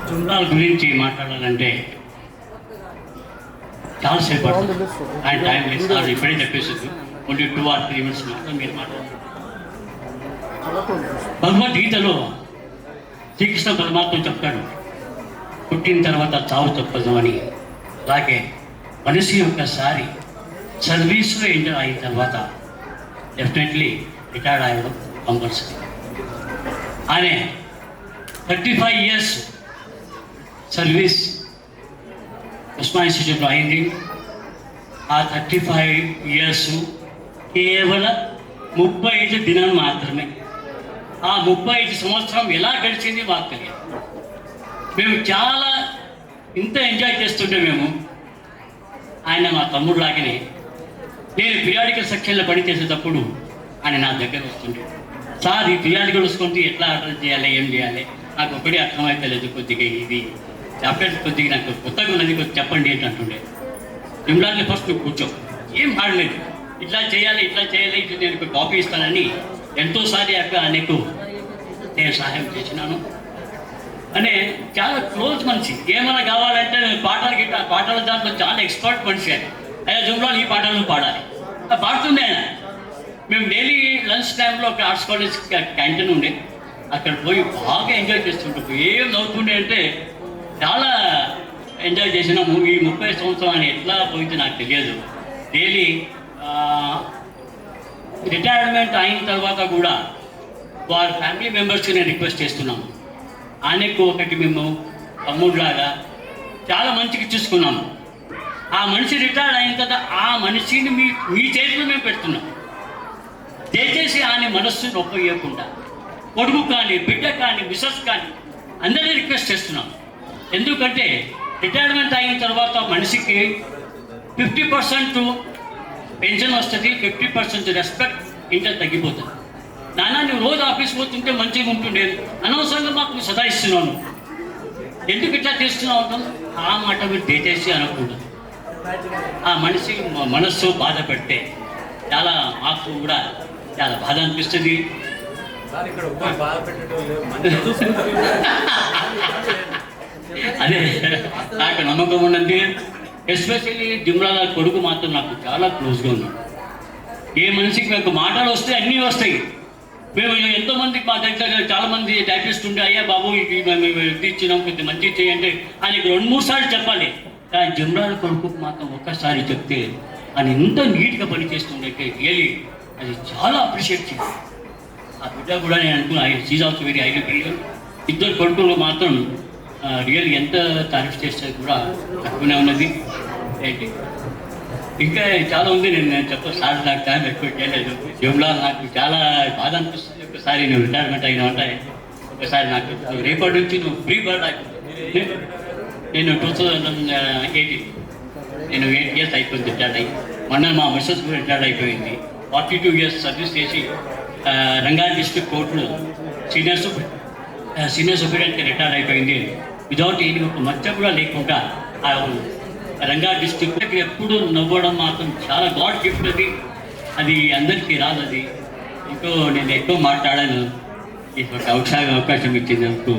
జుమ్లాల్ గురించి మాట్లాడాలంటే చాలాసేపు పడుతుంది. And time లేదు, అది ఇప్పుడే చెప్పేసి only 2 or 3 minutes మాత్రం మీరు మాట్లాడారు. భగవద్గీతలో శ్రీకృష్ణ పరమాత్మ చెప్తాడు, పుట్టిన తర్వాత చావు తప్పదు అని. అలాగే మనిషి ఒక్కసారి సర్వీస్లో ఎంటర్ అయిన తర్వాత డెఫినెట్లీ రిటైర్డ్ అయ్యడం కంపల్సరీ. ఆయన 35 years సర్వీస్ ఉస్మానియా ఇన్స్టిట్యూట్లో అయింది. ఆ 35 years కేవలం 35 దినాలు మాత్రమే. ఆ 35 సంవత్సరం ఎలా గడిచింది మాకు తెలియదు. మేము చాలా ఇంత ఎంజాయ్ చేస్తుంటే మేము, ఆయన మా తమ్ముడు లాగానే, నేను పిరియాడికల్ సెక్షన్లో పనిచేసేటప్పుడు ఆయన నా దగ్గర వస్తుండే, సార్ ఈ పిరియాడికల్ వస్తుంటే ఎట్లా ఆర్డర్ చేయాలి, ఏం చేయాలి, నాకు ఒకటి అర్థమైతే లేదు, కొద్దిగా ఇది చాప్టర్ కొద్దిగా నాకు కొత్తగా ఉన్నది, కొద్దిగా చెప్పండి ఏంటి అంటుండే. జుమ్లాల్ని ఫస్ట్ నువ్వు కూర్చో, ఏం ఆడలేదు, ఇట్లా చేయాలి ఇట్లా చేయాలి, ఇట్లా నేను కాపీ ఇస్తానని ఎంతోసారి అక్కడ నీకు నేను సహాయం చేసినాను. అనే చాలా క్లోజ్ మనిషి. ఏమైనా కావాలంటే పాటలు గిట్ట పాటల దాంట్లో చాలా ఎక్స్పర్ట్ మనిషి. అయ్యా జుమ్లాల్ ఈ పాటలు పాడాలి, పాడుతుండే ఆయన. మేము డైలీ లంచ్ టైంలో ఒక ఆర్ట్స్ కాలేజ్ క్యాంటీన్ ఉండే, అక్కడ పోయి బాగా ఎంజాయ్ చేస్తుంటాం. ఏం నవ్వుతుండే అంటే చాలా ఎంజాయ్ చేసినాము. ఈ 30 సంవత్సరాలు ఎట్లా పోయింది నాకు తెలియదు. డైలీ రిటైర్మెంట్ అయిన తర్వాత కూడా వారి ఫ్యామిలీ మెంబర్స్కి నేను రిక్వెస్ట్ చేస్తున్నాము, ఆయనకు ఒకటి మేము తమ్ముడులాగా చాలా మంచిగా చూసుకున్నాము. ఆ మనిషి రిటైర్డ్ అయిన తర్వాత ఆ మనిషిని మీ చేతిలో మేము పెడుతున్నాం. దయచేసి ఆయన మనస్సును నొప్పయ్యకుండా కొడుకు కానీ బిడ్డ కానీ మిసెస్ కానీ అందరినీ రిక్వెస్ట్ చేస్తున్నాం. ఎందుకంటే రిటైర్మెంట్ అయిన తర్వాత మనిషికి 50% పెన్షన్ వస్తుంది, 50% రెస్పెక్ట్ ఇంకా తగ్గిపోతుంది. నాన్న నువ్వు రోజు ఆఫీస్ పోతుంటే మంచిగా ఉంటుండే, అనవసరంగా మాకు సదాయిస్తున్నాను, ఎందుకు ఇట్లా చేస్తున్నావు అంటాం. ఆ మాట మీరు దయచేసి అనకూడదు. ఆ మనిషి మనస్సు బాధ పెడితే చాలా మాకు కూడా చాలా బాధ అనిపిస్తుంది. అదే నాకు నమ్మకం ఉన్నది. ఎస్పెషల్లీ జుమ్లాల్ కొడుకు మాత్రం నాకు చాలా క్లోజ్గా ఉన్నాడు. ఏ మనిషికి నాకు మాటలు వస్తే అన్నీ వస్తాయి. మేము ఎంతోమందికి మా దగ్గర చాలామంది టైపిస్ట్ ఉంటే, అయ్యా బాబు మేము ఇచ్చినాం కొద్దిగా మంచిగా చేయండి అని 2-3 సార్లు చెప్పాలి. కానీ జుమ్లాల్ కొడుకు మాత్రం ఒక్కసారి చెప్తే ఆయన ఎంత నీట్గా పనిచేస్తుండే, రియలీ అది చాలా అప్రిషియేట్ చేయాలి. ఆ బిడ్డ కూడా నేను అనుకున్నాను, she's also very highly brilliant. 2 కొడుకులు మాత్రం రియల్ ఎంత తారీఫ్ చేస్తే కూడా తక్కువనే ఉన్నది. ఏంటి ఇంకా చాలా ఉంది, నేను చెప్తా. సార్ నాకు టైం ఎక్కువ చేయలేదు. జుమ్లాల్ నాకు చాలా బాధ అనిపిస్తుంది. ఒకసారి నువ్వు రిటైర్మెంట్ అయినా అంటే ఒకసారి నాకు రేపటి నుంచి నువ్వు ఫ్రీ బర్డ్ అయిపోతుంది. నేను 2018 నేను 8 years అయిపోయింది రిటైర్డ్ అయ్యి. మొన్న మా మిస్సెస్ కూడా రిటైర్డ్ అయిపోయింది. 42 years సర్వీస్ చేసి రంగారెడ్డి డిస్ట్రిక్ట్ కోర్టులో సీనియర్ సూపరింటెండెంట్కి రిటైర్ అయిపోయింది. వితౌట్ ఏది ఒక మచ్చ కూడా లేకుండా రంగారెడ్డి డిస్ట్రిక్ట్ ఎప్పుడు నవ్వడం మాత్రం చాలా గాడ్ గిఫ్ట్. అది అందరికీ రాదు. అది ఇంకో నేను ఎక్కువ మాట్లాడాను. ఈ అవకాశం ఇచ్చినందుకు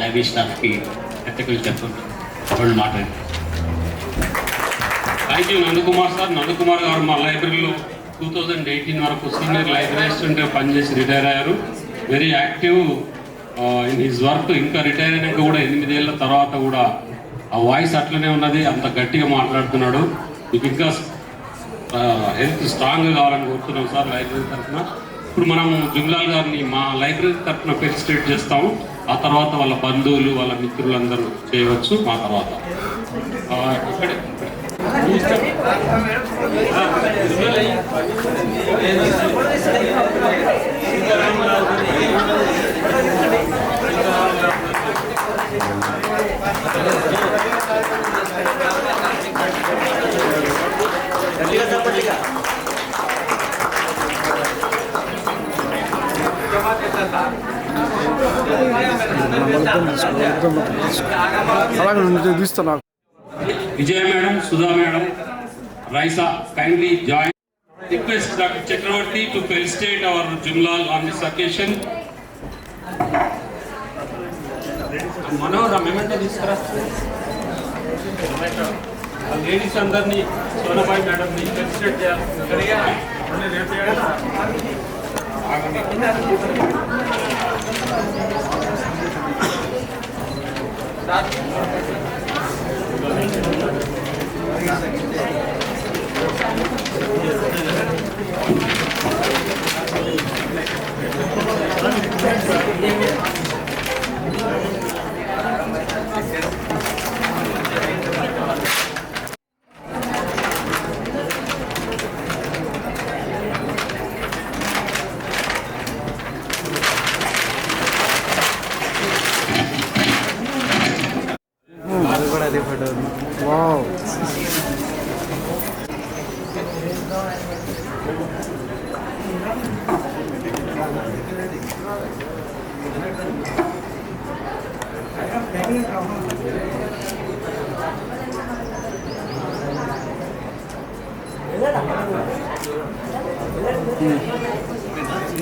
లైబ్రరీ స్టాఫ్కి కృతజ్ఞతలు చెప్పుకుంటాను. మాట్లాడి thank you Nandakumar sir. Nandakumar గారు మా లైబ్రరీలో 2018 వరకు సీనియర్ లైబ్రరీ అసిస్టెంట్గా పనిచేసి రిటైర్ అయ్యారు. Very active in his work. ఇంకా రిటైర్ అయినాక కూడా 8 ఏళ్ళ తర్వాత కూడా ఆ వాయిస్ అట్లనే ఉన్నది, అంత గట్టిగా మాట్లాడుతున్నాడు. మీకు ఇంకా హెల్త్ స్ట్రాంగ్గా కావాలని కోరుతున్నాం సార్ లైబ్రరీ తరఫున. ఇప్పుడు మనం జుమ్లాల్ గారిని మా లైబ్రరీ తరఫున ఫెలిసిటేట్ చేస్తాము. ఆ తర్వాత వాళ్ళ బంధువులు వాళ్ళ మిత్రులందరూ చేయవచ్చు. మా తర్వాత ఇక్కడే Vijay madam, Sudha madam, Raisa, kindly join. request Dr. Chakravarti to felicitate our Jumlal on this occasion. Manohar memento తీసుకురా. లేడీస్ అందరినీ సోనాబాయి మేడంని ఫెలిసిటేట్ చేయాలి.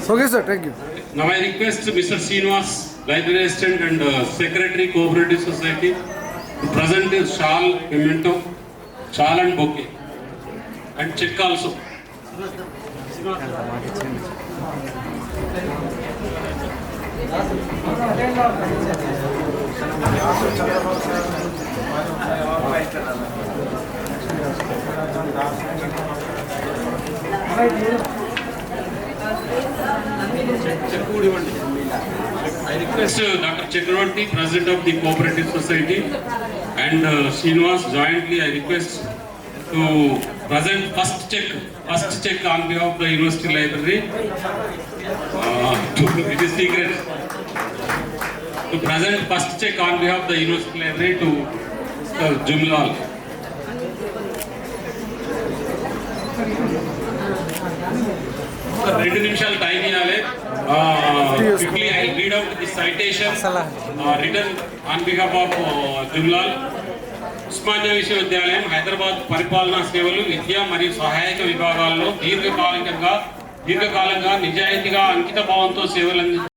Okay, sir. Thank you. Now I request Mr. Srinivas, Library Assistant and Secretary, Cooperative Society, to present his shawl, memento, shawl and bouquet, and check also. I request Dr. Chakravarti, President of the Cooperative Society, and Srinivas jointly I request to present first check on behalf of the University Library. It is secret. To present first check on behalf of the University Library to Mr. Jumlal. రెండు నిమిషాలు time ఇవ్వాలి. Quickly I will read out the citation written on behalf of Jumlal. Osmania విశ్వవిద్యాలయం హైదరాబాద్ పరిపాలనా సేవలు విద్య మరియు సహాయక విభాగాల్లో దీర్ఘకాలంగా నిజాయితీగా అంకిత భావంతో సేవలు